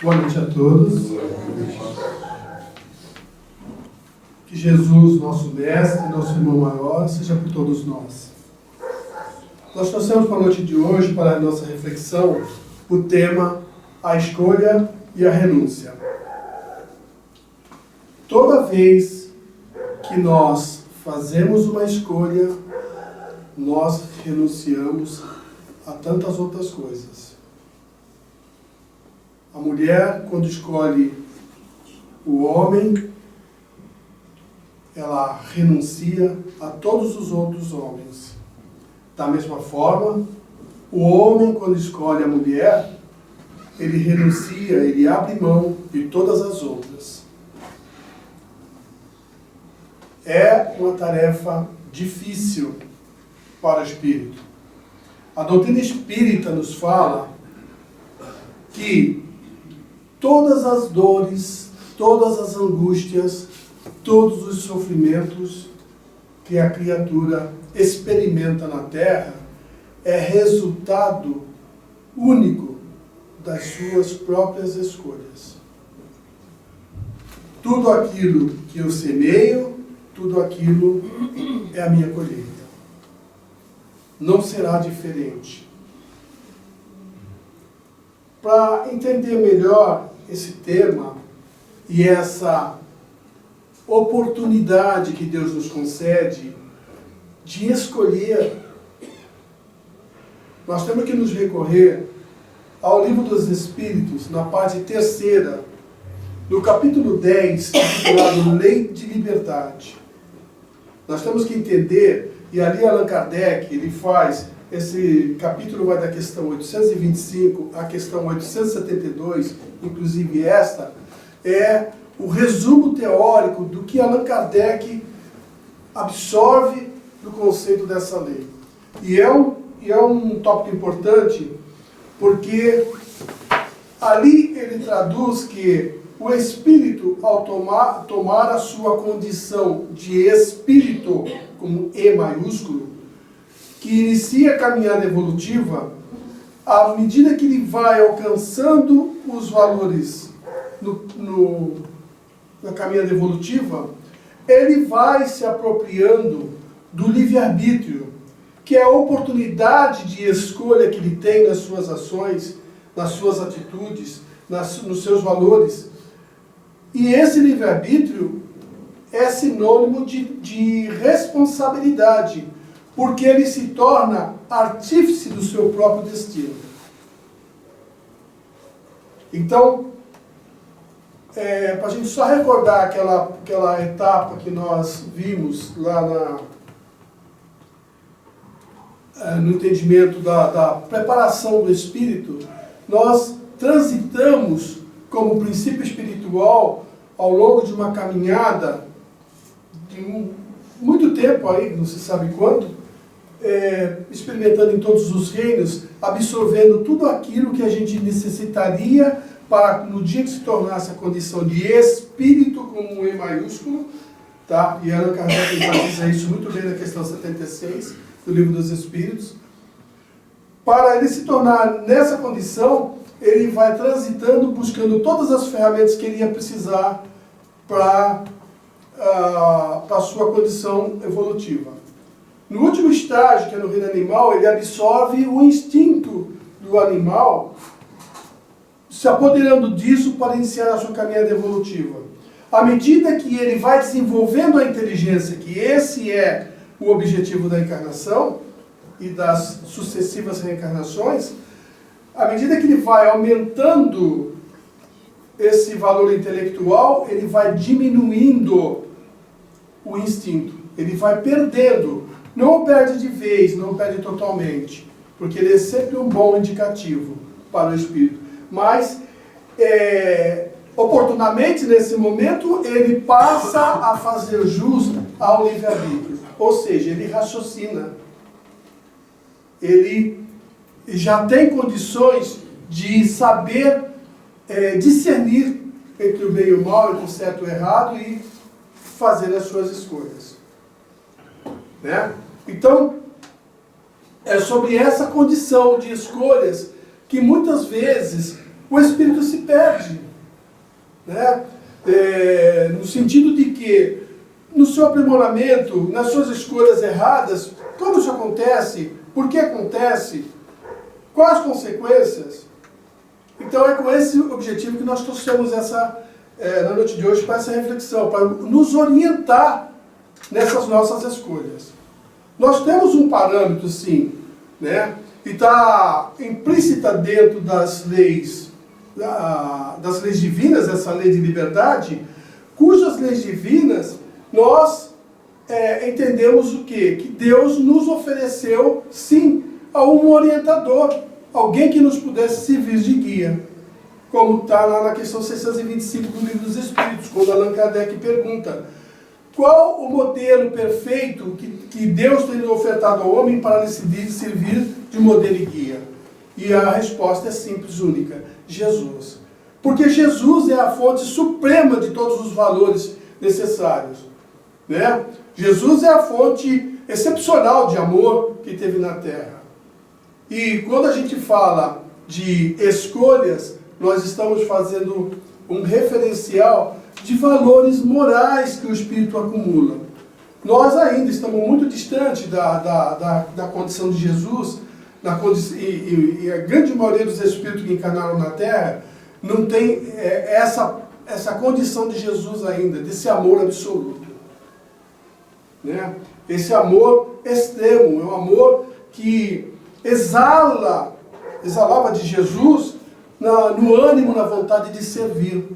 Boa noite a todos. Que Jesus, nosso Mestre, nosso irmão maior, seja por todos nós. Nós trouxemos para a noite de hoje, para a nossa reflexão, o tema A Escolha e a Renúncia. Toda vez que nós fazemos uma escolha, nós renunciamos a tantas outras coisas. A mulher, quando escolhe o homem, ela renuncia a todos os outros homens. Da mesma forma, o homem, quando escolhe a mulher, ele renuncia, ele abre mão de todas as outras. É uma tarefa difícil para o espírito. A doutrina espírita nos fala que todas as dores, todas as angústias, todos os sofrimentos que a criatura experimenta na Terra é resultado único das suas próprias escolhas. Tudo aquilo que eu semeio, tudo aquilo é a minha colheita. Não será diferente. Para entender melhor esse tema e essa oportunidade que Deus nos concede de escolher, nós temos que nos recorrer ao Livro dos Espíritos, na parte 3ª, no capítulo 10, intitulado Lei de Liberdade. Nós temos que entender, e ali Allan Kardec, ele faz, esse capítulo vai da questão 825 à questão 872, inclusive esta, é o resumo teórico do que Allan Kardec absorve do conceito dessa lei. E é um tópico importante, porque ali ele traduz que o espírito, ao tomar a sua condição de espírito, com E maiúsculo, que inicia a caminhada evolutiva, à medida que ele vai alcançando os valores na caminhada evolutiva, ele vai se apropriando do livre-arbítrio, que é a oportunidade de escolha que ele tem nas suas ações, nas suas atitudes, nos seus valores. E esse livre-arbítrio é sinônimo de responsabilidade, porque ele se torna artífice do seu próprio destino. Então, para a gente só recordar aquela etapa que nós vimos lá no entendimento da preparação do espírito, nós transitamos como princípio espiritual ao longo de uma caminhada de muito tempo aí, não se sabe quanto, experimentando em todos os reinos, absorvendo tudo aquilo que a gente necessitaria para, no dia que se tornasse a condição de espírito, com um E maiúsculo, tá? E Allan Kardec enfatiza isso muito bem na questão 76 do Livro dos Espíritos. Para ele se tornar nessa condição, ele vai transitando, buscando todas as ferramentas que ele ia precisar para a sua condição evolutiva. No último estágio, que é no reino animal, ele absorve o instinto do animal, se apoderando disso para iniciar a sua caminhada evolutiva. À medida que ele vai desenvolvendo a inteligência, que esse é o objetivo da encarnação e das sucessivas reencarnações, à medida que ele vai aumentando esse valor intelectual, ele vai diminuindo o instinto. Ele vai perdendo. Não perde de vez, não perde totalmente, porque ele é sempre um bom indicativo para o espírito. Mas, oportunamente, nesse momento, ele passa a fazer jus ao livre-arbítrio. Ou seja, ele raciocina. Ele já tem condições de saber discernir entre o bem e o mal, entre o certo e o errado, e fazer as suas escolhas. Né? Então, é sobre essa condição de escolhas que muitas vezes o espírito se perde. Né? No sentido de que, no seu aprimoramento, nas suas escolhas erradas, como isso acontece? Por que acontece? Quais as consequências? Então é com esse objetivo que nós trouxemos na noite de hoje para essa reflexão, para nos orientar nessas nossas escolhas. Nós temos um parâmetro, sim, né? E está implícita dentro das leis divinas, essa lei de liberdade, cujas leis divinas nós entendemos o quê? Que Deus nos ofereceu, sim, a um orientador, alguém que nos pudesse servir de guia, como está lá na questão 625 do Livro dos Espíritos, quando Allan Kardec pergunta: qual o modelo perfeito que Deus tem ofertado ao homem para lhe servir de modelo e guia? E a resposta é simples, única: Jesus. Porque Jesus é a fonte suprema de todos os valores necessários. Né? Jesus é a fonte excepcional de amor que teve na Terra. E quando a gente fala de escolhas, nós estamos fazendo um referencial de valores morais que o Espírito acumula. Nós ainda estamos muito distantes da condição de Jesus, e a grande maioria dos Espíritos que encarnaram na Terra não tem essa condição de Jesus ainda, desse amor absoluto. Né? Esse amor extremo, é um amor que exalava de Jesus no ânimo, na vontade de servir.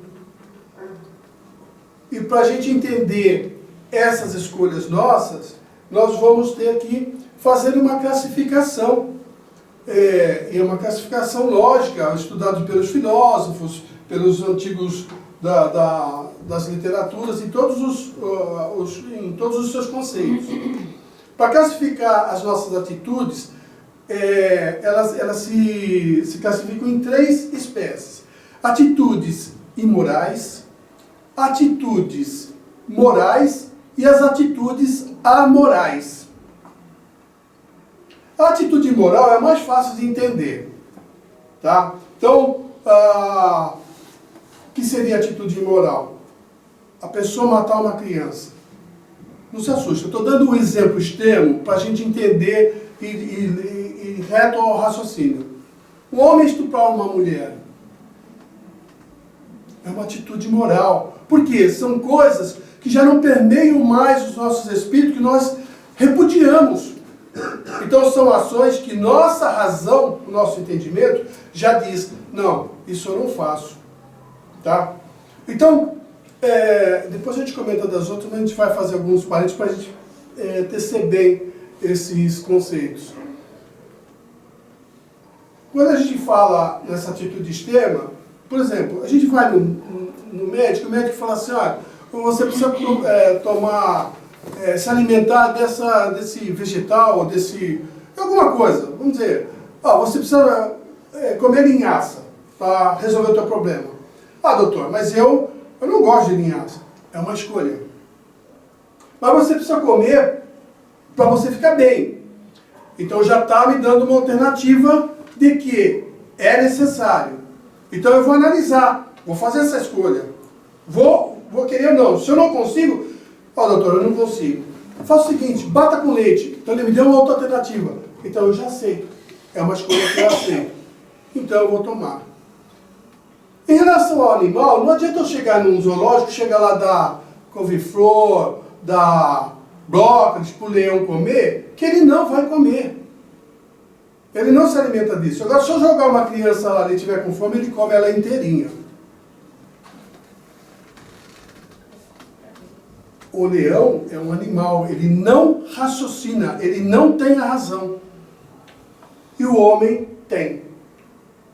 E para a gente entender essas escolhas nossas, nós vamos ter que fazer uma classificação. E é uma classificação lógica, estudada pelos filósofos, pelos antigos das literaturas, em todos os seus conceitos. Para classificar as nossas atitudes, elas se classificam em 3 espécies: atitudes imorais, atitudes morais e as atitudes amorais. A atitude imoral é mais fácil de entender. Tá? Então, o que seria atitude imoral? A pessoa matar uma criança. Não se assuste, eu estou dando um exemplo extremo para a gente entender e reto ao raciocínio. Um homem estuprar uma mulher é uma atitude imoral. Por quê? São coisas que já não permeiam mais os nossos espíritos, que nós repudiamos. Então são ações que nossa razão, o nosso entendimento, já diz: não, isso eu não faço. Tá? Então, depois a gente comenta das outras, mas a gente vai fazer alguns parênteses para a gente tecer bem esses conceitos. Quando a gente fala nessa atitude extrema, por exemplo, a gente vai no médico, o médico fala assim: olha, você precisa se alimentar desse vegetal, ou alguma coisa. Vamos dizer, você precisa comer linhaça para resolver o teu problema. Doutor, mas eu não gosto de linhaça. É uma escolha. Mas você precisa comer para você ficar bem. Então já está me dando uma alternativa de que é necessário. Então eu vou analisar, vou fazer essa escolha. Vou querer ou não. Se eu não consigo, doutor, eu não consigo. Faça o seguinte: bata com leite. Então ele me deu uma outra alternativa. Então eu já aceito. É uma escolha que eu aceito. Então eu vou tomar. Em relação ao animal, não adianta eu chegar num zoológico, chegar lá dar couve-flor, dar brócolis para o leão comer, que ele não vai comer. Ele não se alimenta disso. Agora, se eu jogar uma criança lá e tiver com fome, ele come ela inteirinha. O leão é um animal, ele não raciocina, ele não tem a razão. E o homem tem.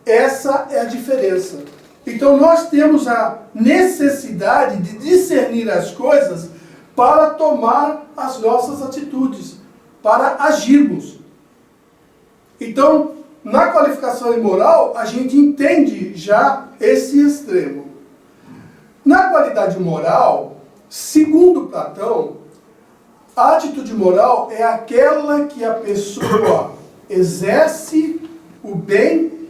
Essa é a diferença. Então nós temos a necessidade de discernir as coisas para tomar as nossas atitudes, para agirmos. Então, na qualificação imoral, a gente entende já esse extremo. Na qualidade moral, segundo Platão, a atitude moral é aquela que a pessoa exerce o bem,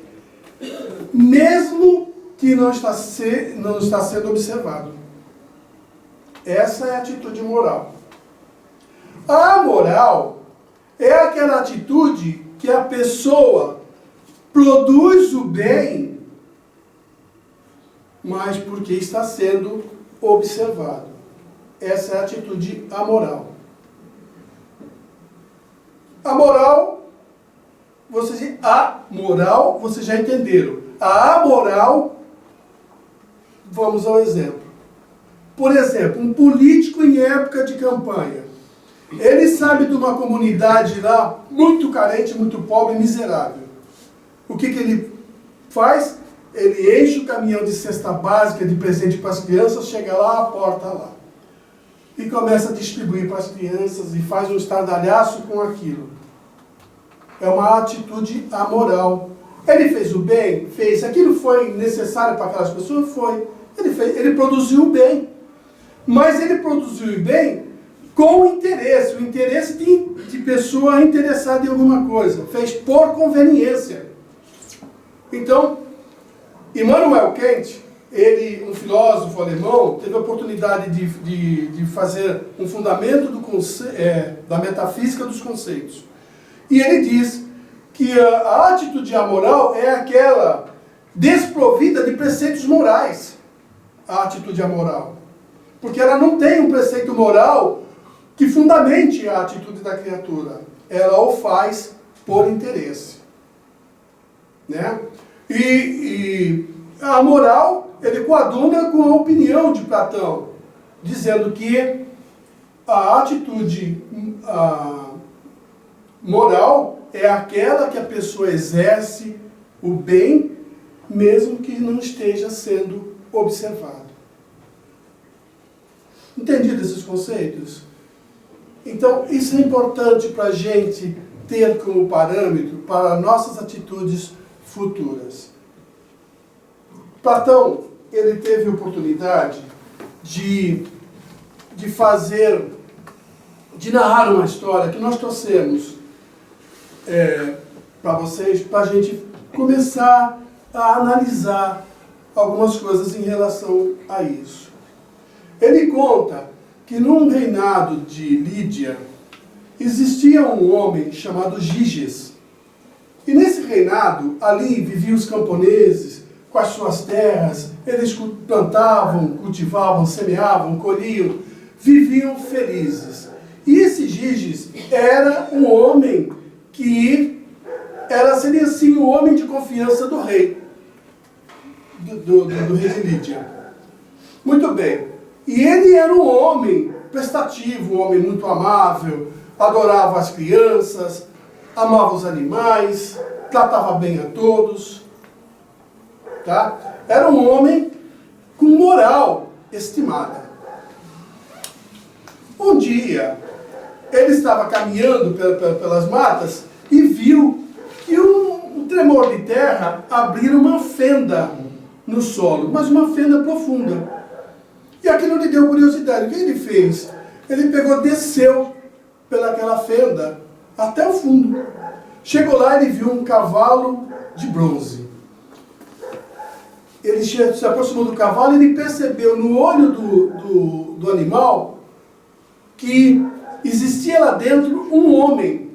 mesmo que não está sendo observado. Essa é a atitude moral. A amoral é aquela atitude que a pessoa produz o bem, mas porque está sendo observado. Essa é a atitude amoral. A moral, vocês já entenderam. A amoral, vamos ao exemplo. Por exemplo, um político em época de campanha. Ele sabe de uma comunidade lá muito carente, muito pobre, miserável. O que ele faz? Ele enche o caminhão de cesta básica, de presente para as crianças, chega lá, aporta lá. E começa a distribuir para as crianças e faz um estardalhaço com aquilo. É uma atitude amoral. Ele fez o bem? Fez. Aquilo foi necessário para aquelas pessoas? Foi. Ele produziu o bem. Mas ele produziu o bem com interesse. O interesse de pessoa interessada em alguma coisa. Fez por conveniência. Então, Immanuel Kant, ele, um filósofo alemão, teve a oportunidade de fazer um fundamento da metafísica dos conceitos. E ele diz que a atitude amoral é aquela desprovida de preceitos morais. A atitude amoral. Porque ela não tem um preceito moral que fundamente a atitude da criatura. Ela o faz por interesse. Né? E a moral, ele coaduna com a opinião de Platão, dizendo que a atitude moral é aquela que a pessoa exerce o bem, mesmo que não esteja sendo observado. Entendido esses conceitos? Então, isso é importante para a gente ter como parâmetro para nossas atitudes futuras. Platão, ele teve a oportunidade de narrar uma história que nós trouxemos para vocês, para a gente começar a analisar algumas coisas em relação a isso. Ele conta que num reinado de Lídia existia um homem chamado Giges. E nesse reinado, ali viviam os camponeses com as suas terras, eles plantavam, cultivavam, semeavam, colhiam, viviam felizes. E esse Giges era um homem que seria assim o homem de confiança do rei, do rei de Lídia. Muito bem. E ele era um homem prestativo, um homem muito amável, adorava as crianças, amava os animais, tratava bem a todos. Tá? Era um homem com moral estimada. Um dia, ele estava caminhando pelas matas e viu que um tremor de terra abriu uma fenda no solo, mas uma fenda profunda. E aquilo lhe deu curiosidade. O que ele fez? Ele desceu pelaquela fenda até o fundo. Chegou lá e ele viu um cavalo de bronze. Ele se aproximou do cavalo e ele percebeu no olho do animal que existia lá dentro um homem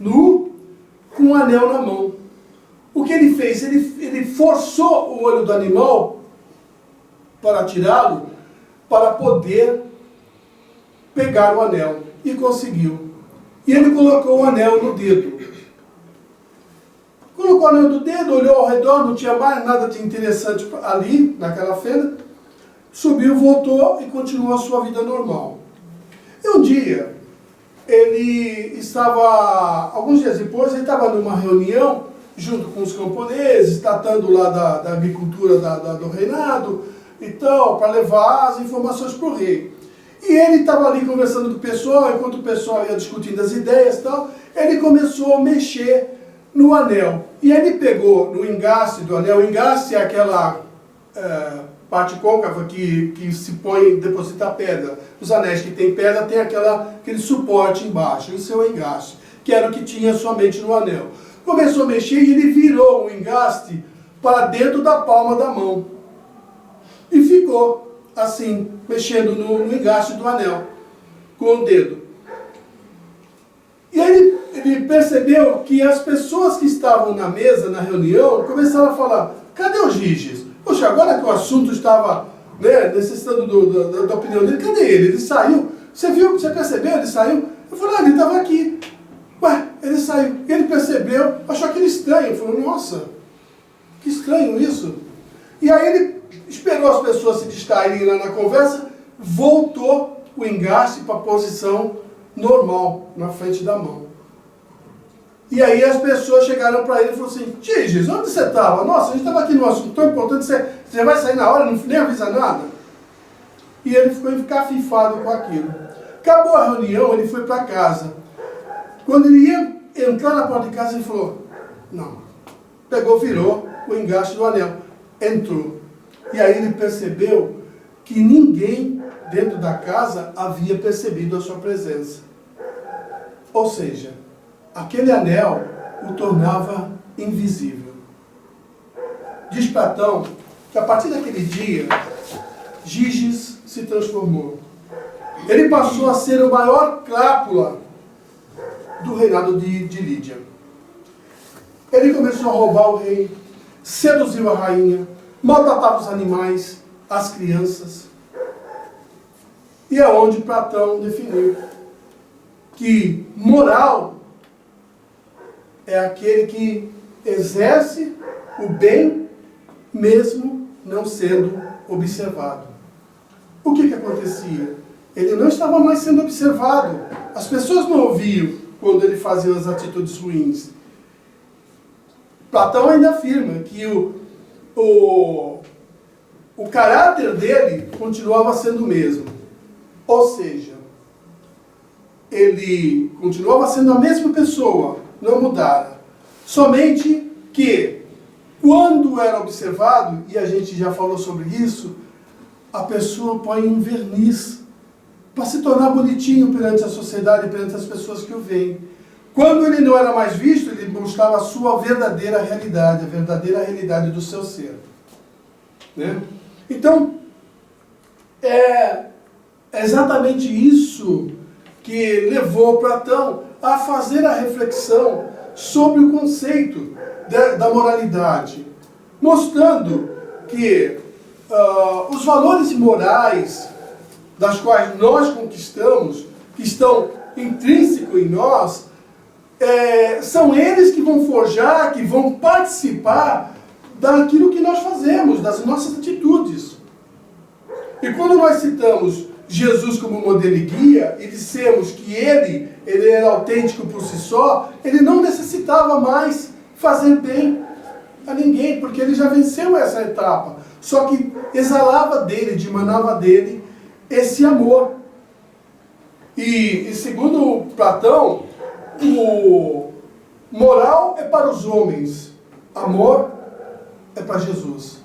nu com um anel na mão. O que ele fez? Ele forçou o olho do animal para tirá-lo, para poder pegar o anel. E conseguiu. E ele colocou o anel no dedo. Colocou o anel no dedo, olhou ao redor, não tinha mais nada de interessante ali, naquela fenda. Subiu, voltou e continuou a sua vida normal. E um dia, alguns dias depois, ele estava numa reunião, junto com os camponeses, tratando lá da agricultura do reinado, então, para levar as informações para o rei. E ele estava ali conversando com o pessoal, enquanto o pessoal ia discutindo as ideias e tal, ele começou a mexer no anel. E ele pegou no engaste do anel. O engaste é aquela parte côncava que se põe, depositar pedra. Os anéis que tem pedra tem aquele suporte embaixo, esse é o engaste, que era o que tinha somente no anel. Começou a mexer e ele virou o engaste para dentro da palma da mão. E ficou assim, mexendo no engaste do anel, com o dedo. E aí ele percebeu que as pessoas que estavam na mesa, na reunião, começaram a falar: cadê o Giges? Poxa, agora que o assunto estava, né, necessitando da opinião dele, cadê ele? Ele saiu. Você viu? Você percebeu? Ele saiu. Eu falei: ele estava aqui. Ué, ele saiu. Ele percebeu, achou aquilo estranho. Falou: nossa, que estranho isso. E aí ele esperou as pessoas se distraírem lá na conversa, voltou o engaste para a posição normal, na frente da mão. E aí as pessoas chegaram para ele e falaram assim: Giges, onde você estava? Nossa, a gente estava aqui num assunto tão importante, você vai sair na hora, nem avisa nada? E ele ficou encafifado com aquilo. Acabou a reunião, ele foi para casa. Quando ele ia entrar na porta de casa, ele falou: não. Pegou, virou o engaste do anel. Entrou. E aí ele percebeu que ninguém dentro da casa havia percebido a sua presença. Ou seja, aquele anel o tornava invisível. Diz Platão que a partir daquele dia, Giges se transformou. Ele passou a ser o maior crápula do reinado de Lídia. Ele começou a roubar o rei, seduziu a rainha, maltratava os animais, as crianças. E é onde Platão definiu que moral é aquele que exerce o bem mesmo não sendo observado. O que acontecia? Ele não estava mais sendo observado. As pessoas não ouviam quando ele fazia as atitudes ruins. Platão ainda afirma que o caráter dele continuava sendo o mesmo. Ou seja, ele continuava sendo a mesma pessoa, não mudara. Somente que, quando era observado, e a gente já falou sobre isso, a pessoa põe um verniz para se tornar bonitinho perante a sociedade, perante as pessoas que o veem. Quando ele não era mais visto, ele mostrava a sua verdadeira realidade, a verdadeira realidade do seu ser. Né? Então, é exatamente isso que levou Platão a fazer a reflexão sobre o conceito da moralidade, mostrando que os valores morais das quais nós conquistamos, que estão intrínsecos em nós, são eles que vão forjar, que vão participar daquilo que nós fazemos, das nossas atitudes. E quando nós citamos Jesus como modelo e guia, e dissemos que ele era autêntico por si só, ele não necessitava mais fazer bem a ninguém, porque ele já venceu essa etapa. Só que exalava dele, dimanava dele esse amor. E segundo Platão, o moral é para os homens, amor é para Jesus.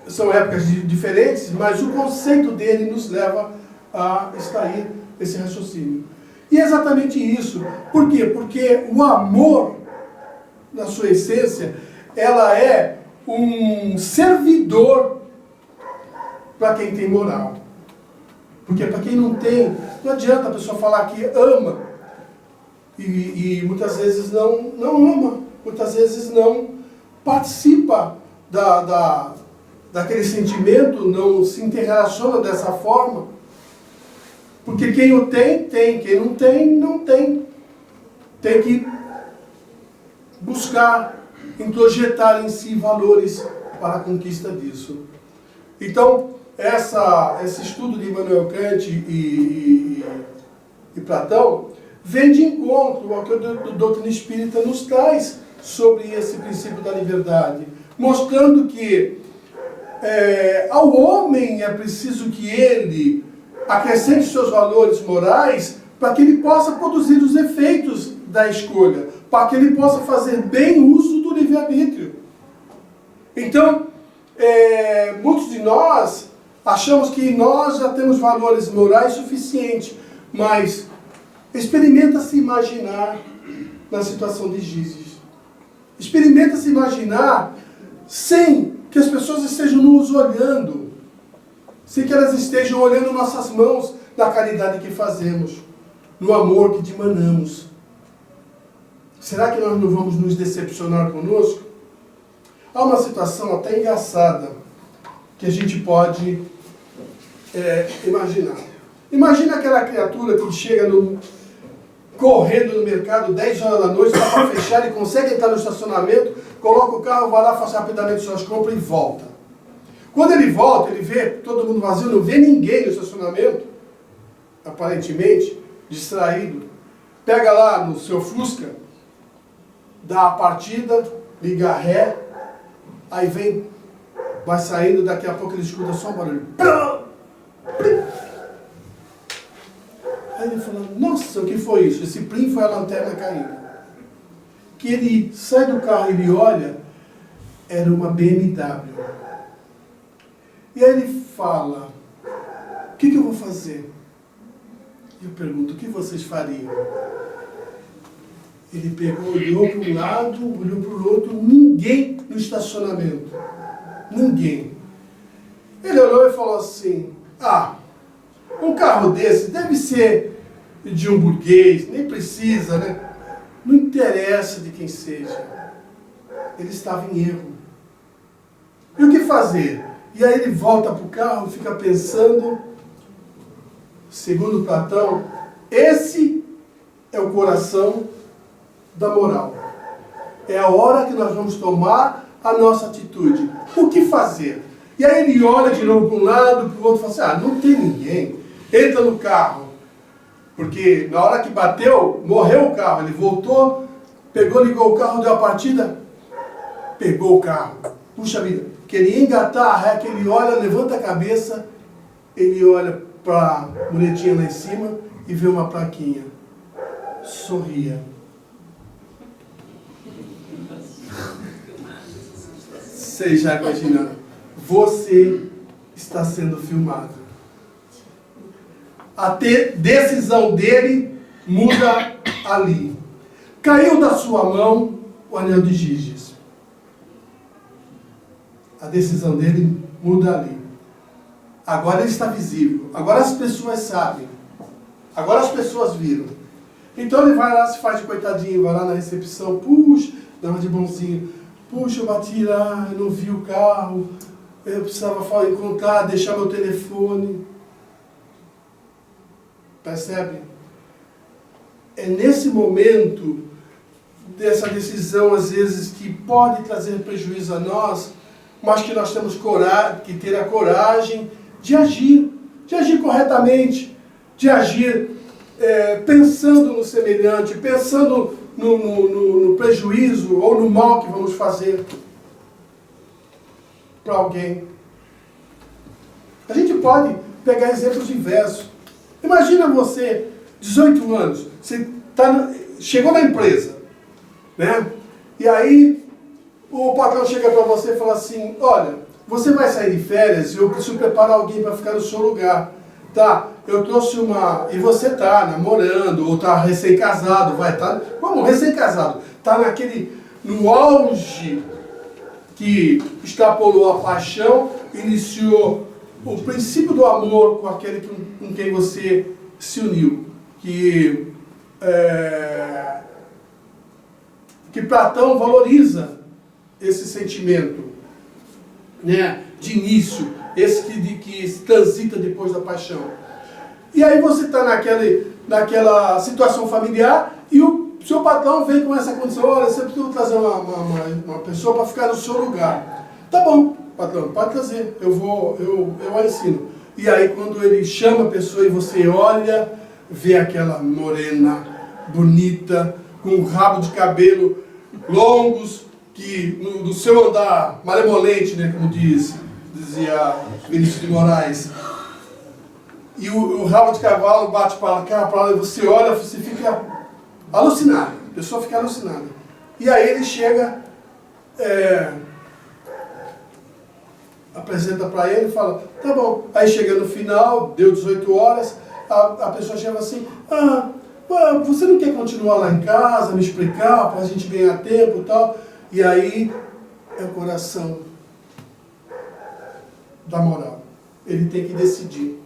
São épocas diferentes, mas o conceito dele nos leva a extrair esse raciocínio. E é exatamente isso. Por quê? Porque o amor, na sua essência, ela é um servidor para quem tem moral. Porque para quem não tem, não adianta a pessoa falar que ama e muitas vezes não ama, muitas vezes não participa daquele sentimento, não se interrelaciona dessa forma. Porque quem o tem, tem. Quem não tem, não tem. Tem que buscar, introjetar em si valores para a conquista disso. Então, esse estudo de Immanuel Kant e Platão vem de encontro ao que a doutrina espírita nos traz sobre esse princípio da liberdade, mostrando que ao homem é preciso que ele acrescente seus valores morais para que ele possa produzir os efeitos da escolha, para que ele possa fazer bem uso do livre-arbítrio. Então, muitos de nós achamos que nós já temos valores morais suficientes, mas experimenta se imaginar na situação de Giges. Experimenta se imaginar sem que as pessoas estejam nos olhando, sem que elas estejam olhando nossas mãos na caridade que fazemos, no amor que dimanamos. Será que nós não vamos nos decepcionar conosco? Há uma situação até engraçada que a gente pode imaginar. Imagina aquela criatura que chega correndo no mercado 10 horas da noite, está para fechar, e consegue entrar no estacionamento, coloca o carro, vai lá, faz rapidamente suas compras e volta. Quando ele volta, ele vê todo mundo vazio, não vê ninguém no estacionamento, aparentemente, distraído. Pega lá no seu Fusca, dá a partida, liga ré, aí vem, vai saindo, daqui a pouco ele escuta só um barulho. Aí ele fala, nossa, o que foi isso? Esse plim foi a lanterna caindo. Que ele sai do carro e ele olha, era uma BMW. E aí ele fala, o que eu vou fazer? E eu pergunto, o que vocês fariam? Ele pegou, olhou para um lado, olhou para o outro, ninguém no estacionamento. Ninguém. Ele olhou e falou assim, um carro desse deve ser de um burguês, nem precisa, né? Não interessa de quem seja. Ele estava em erro. E o que fazer? E aí ele volta para o carro e fica pensando, segundo Platão, esse é o coração da moral. É a hora que nós vamos tomar a nossa atitude. O que fazer? E aí ele olha de novo para um lado, para o outro e fala assim, não tem ninguém. Entra no carro. Porque na hora que bateu, morreu o carro. Ele voltou, pegou, ligou o carro, deu a partida, pegou o carro. Puxa vida, queria engatar a ré, que ele olha, levanta a cabeça, ele olha para a muletinha lá em cima e vê uma plaquinha. Sorria. Você já imagina, você está sendo filmado. A decisão dele muda ali. Caiu da sua mão o anel de Giges. A decisão dele muda ali. Agora ele está visível. Agora as pessoas sabem. Agora as pessoas viram. Então ele vai lá, se faz de coitadinho, vai lá na recepção, puxa, dá uma de bonzinho. Puxa, eu bati lá, eu não vi o carro, eu precisava encontrar, deixar meu telefone. Percebe? É nesse momento dessa decisão, às vezes, que pode trazer prejuízo a nós, mas que nós temos que ter a coragem de agir corretamente, de agir pensando no semelhante, pensando no prejuízo ou no mal que vamos fazer para alguém. A gente pode pegar exemplos diversos. Imagina você, 18 anos, você chegou na empresa, né? E aí o patrão chega para você e fala assim, olha, você vai sair de férias e eu preciso preparar alguém para ficar no seu lugar. Tá, eu trouxe uma... E você está namorando, ou está recém-casado, vamos, recém-casado. Está no auge que extrapolou a paixão, iniciou o princípio do amor com aquele com quem você se uniu. Que Platão valoriza esse sentimento, né, de início, esse que transita depois da paixão. E aí você está naquela situação familiar e o seu patrão vem com essa condição, olha, você precisa trazer uma pessoa para ficar no seu lugar. Tá bom, patrão, pode trazer, eu a ensino. E aí quando ele chama a pessoa e você olha, vê aquela morena, bonita, com um rabo de cabelo longos, que no seu andar malemolente, né, como dizia Vinícius de Moraes, e o rabo de cavalo bate para cá, para lá, e você olha, você fica alucinado, a pessoa fica alucinada. E aí ele chega, apresenta para ele e fala, tá bom. Aí chega no final, deu 18 horas, a pessoa chega assim, você não quer continuar lá em casa, me explicar, para a gente ganhar tempo e tal? E aí é o coração da moral. Ele tem que decidir.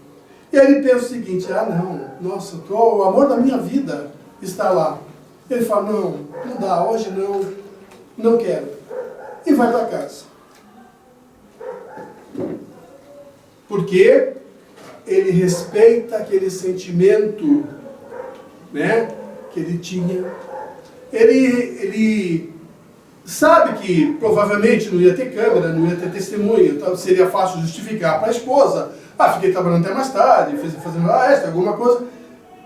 E aí ele pensa o seguinte, não, nossa, o amor da minha vida está lá. Ele fala, não dá, hoje não quero. E vai para casa. Porque ele respeita aquele sentimento, né, que ele tinha. Ele sabe que provavelmente não ia ter câmera, não ia ter testemunha, então seria fácil justificar para a esposa. Fiquei trabalhando até mais tarde, fazendo extra, alguma coisa.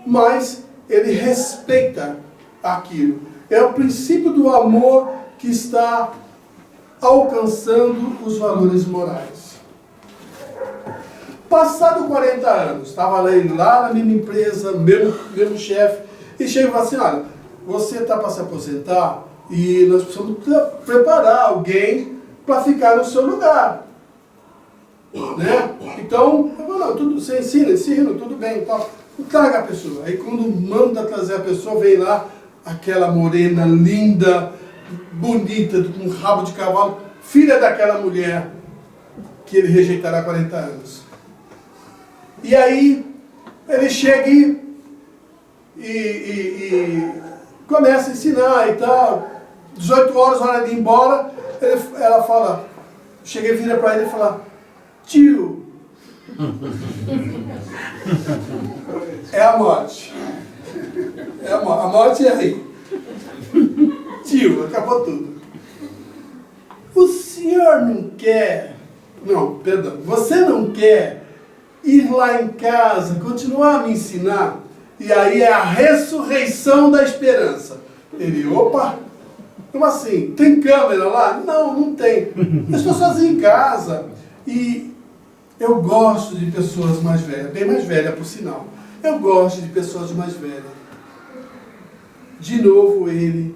Mas ele respeita aquilo. É o princípio do amor que está alcançando os valores morais. Passado 40 anos, estava lá na mesma empresa, mesmo chefe, e chega e fala assim, olha, você está para se aposentar e nós precisamos preparar alguém para ficar no seu lugar. Né? Então, você ensina, tudo bem. Então, traga a pessoa. Aí quando manda trazer a pessoa, vem lá aquela morena, linda, bonita, com um rabo de cavalo, filha daquela mulher que ele rejeitará há 40 anos. E aí, ele chega e começa a ensinar e tal. 18 horas, hora de ir embora, ela fala, chega e vira para ele e fala, tio, é a morte. A morte é aí. Tio, acabou tudo. O senhor não quer... Não, perdão. Você não quer ir lá em casa, continuar a me ensinar? E aí é a ressurreição da esperança. Ele, opa, como assim? Tem câmera lá? Não tem. Eu estou sozinho em casa. E eu gosto de pessoas mais velhas, bem mais velhas por sinal. Eu gosto de pessoas mais velhas. De novo ele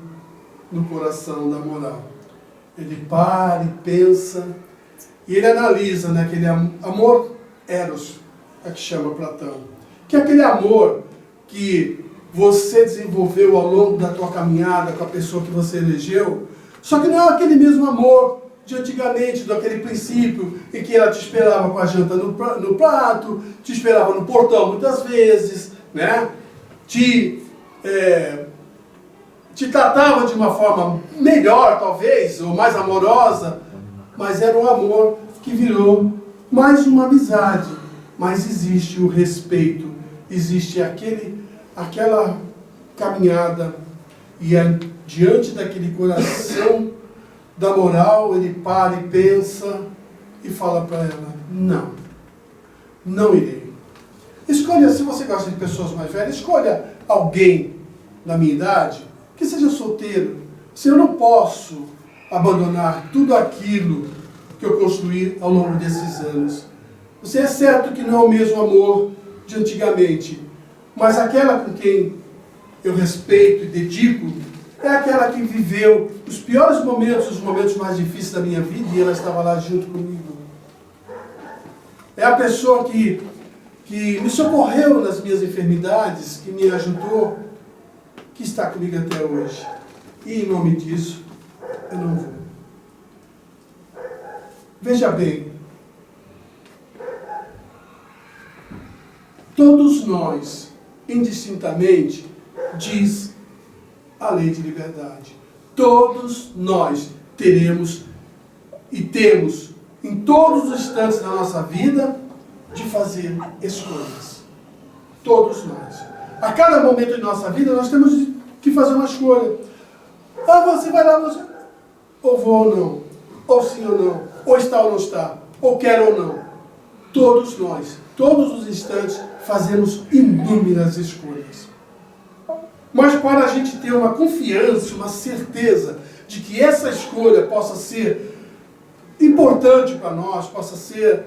no coração da moral. Ele para e pensa, e ele analisa, né, aquele amor eros, é que chama Platão. Que é aquele amor que você desenvolveu ao longo da tua caminhada com a pessoa que você elegeu, só que não é aquele mesmo amor de antigamente, daquele princípio em que ela te esperava com a janta no prato, te esperava no portão muitas vezes, né? Te tratava de uma forma melhor, talvez, ou mais amorosa, mas era um amor que virou mais uma amizade. Mas existe o respeito, existe aquela caminhada, e diante daquele coração da moral, ele para e pensa e fala para ela, não irei. Escolha, se você gosta de pessoas mais velhas, escolha alguém da minha idade, que seja solteiro. Se eu não posso abandonar tudo aquilo que eu construí ao longo desses anos. Você é certo que não é o mesmo amor de antigamente, mas aquela com quem eu respeito e dedico, é aquela que viveu os piores momentos, os momentos mais difíceis da minha vida, e ela estava lá junto comigo. É a pessoa que me socorreu nas minhas enfermidades, que me ajudou, que está comigo até hoje. E em nome disso, eu não vou. Veja bem, todos nós, indistintamente, diz a lei de liberdade. Todos nós teremos e temos, em todos os instantes da nossa vida, de fazer escolhas. Todos nós. A cada momento de nossa vida, nós temos que fazer uma escolha. Você vai lá, ou vou ou não, ou sim ou não, ou está ou não está, ou quer ou não. Todos nós, todos os instantes, fazemos inúmeras escolhas. Mas para a gente ter uma confiança, uma certeza de que essa escolha possa ser importante para nós, possa ser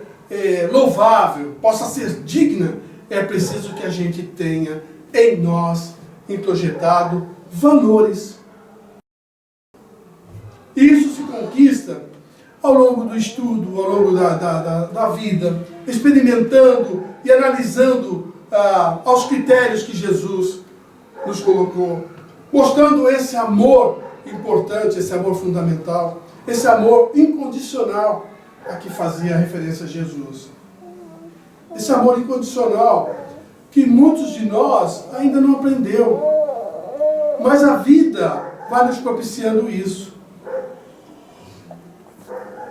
louvável, possa ser digna, é preciso que a gente tenha em nós introjetado valores. Isso se conquista ao longo do estudo, ao longo da vida, experimentando e analisando aos critérios que Jesus nos colocou, mostrando esse amor importante, esse amor fundamental, esse amor incondicional a que fazia referência a Jesus. Esse amor incondicional que muitos de nós ainda não aprendeu. Mas a vida vai nos propiciando isso.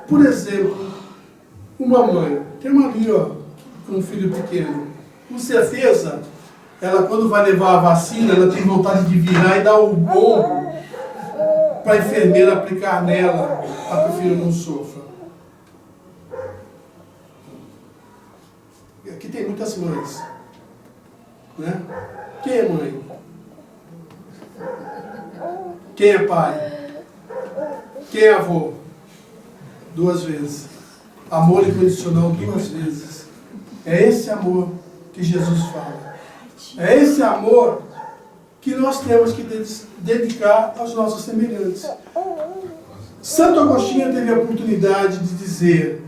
Por exemplo, uma mãe, tem uma ali, ó, com um filho pequeno. Com certeza, ela quando vai levar a vacina, ela tem vontade de virar e dar o ombro para a enfermeira aplicar nela, para que o filho não sofra. E aqui tem muitas mães. Né? Quem é mãe? Quem é pai? Quem é avô? 2 vezes. Amor incondicional 2 vezes. É esse amor que Jesus fala. É esse amor que nós temos que dedicar aos nossos semelhantes. Santo Agostinho teve a oportunidade de dizer: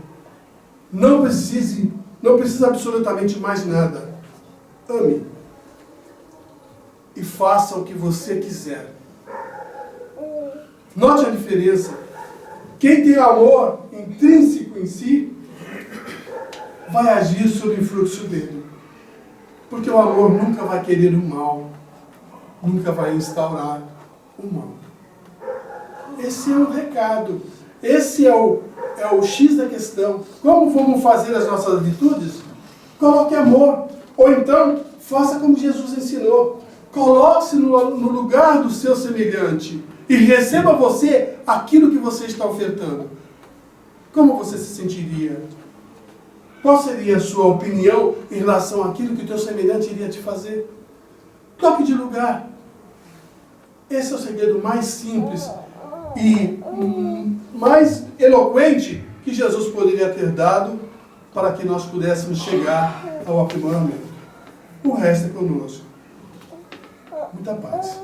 não precisa absolutamente mais nada. Ame. E faça o que você quiser. Note a diferença. Quem tem amor intrínseco em si, vai agir sob o influxo dele. Porque o amor nunca vai querer o mal. Nunca vai instaurar o mal. Esse é o recado. Esse é o X da questão. Como vamos fazer as nossas atitudes? Coloque amor. Ou então, faça como Jesus ensinou. Coloque-se no lugar do seu semelhante e receba você aquilo que você está ofertando. Como você se sentiria? Qual seria a sua opinião em relação àquilo que o teu semelhante iria te fazer? Toque de lugar. Esse é o segredo mais simples e mais eloquente que Jesus poderia ter dado para que nós pudéssemos chegar ao aprimoramento. O resto é conosco. Muita paz.